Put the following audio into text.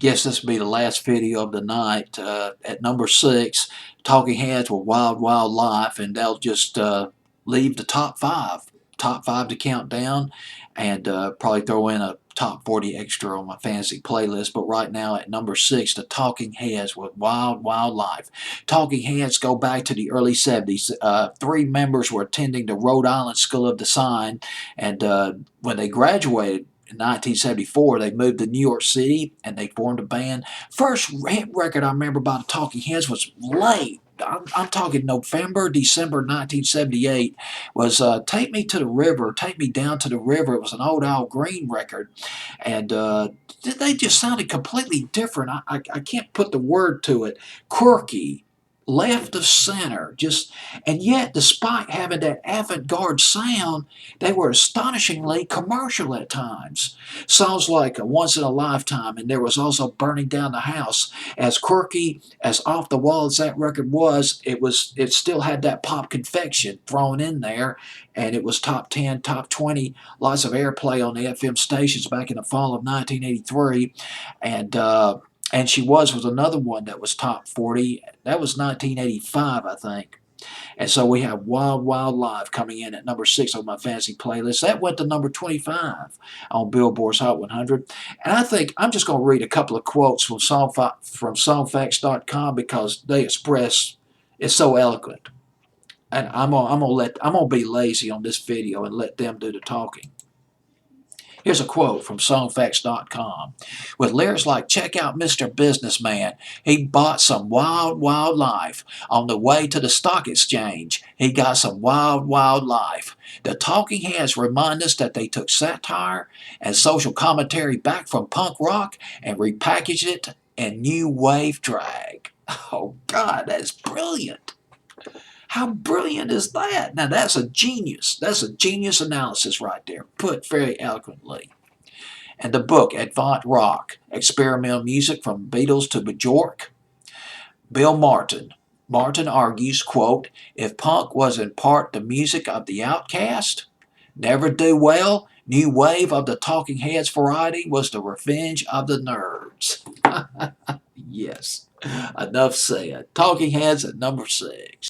guess this will be the last video of the night. At number 6, Talking Heads with Wild Wild Life, and they'll just leave the top 5. Top 5 to count down, and probably throw in a top 40 extra on my fantasy playlist. But right now at number 6, the Talking Heads with Wild Wild Life. Talking Heads go back to the early 70s. 3 members were attending the Rhode Island School of Design, and when they graduated in 1974, they moved to New York City and they formed a band. First hit record I remember by the Talking Heads was late. I'm talking November, December 1978, was Take Me to the River, Take Me Down to the River. It was an old Al Green record, and they just sounded completely different. I can't put the word to it. Quirky, left of center, and yet despite having that avant-garde sound, they were astonishingly commercial at times. Songs like Once in a Lifetime, and there was also Burning Down the House. As quirky, as off the wall as that record was, it still had that pop confection thrown in there, and it was top 10, top 20, lots of airplay on the FM stations back in the fall of 1983, and She was another one that was top 40. That was 1985, I think. And so we have Wild Wild Life coming in at number 6 on my fantasy playlist. That went to number 25 on Billboard's Hot 100. And I think I'm just going to read a couple of quotes from songfacts.com because they express it's so eloquent. And I'm gonna be lazy on this video and let them do the talking. Here's a quote from songfacts.com. With lyrics like, check out Mr. Businessman. He bought some wild, wild life. On the way to the stock exchange, he got some wild, wild life. The Talking Heads remind us that they took satire and social commentary back from punk rock and repackaged it in new wave drag. Oh, God, that's brilliant. How brilliant is that? Now, that's a genius. That's a genius analysis right there, put very eloquently. And the book, Avant Rock, Experimental Music from Beatles to Bjork. Bill Martin. Martin argues, quote, if punk was in part the music of the outcast, never do well, new wave of the Talking Heads variety was the revenge of the nerds. Yes, enough said. Talking Heads at number 6.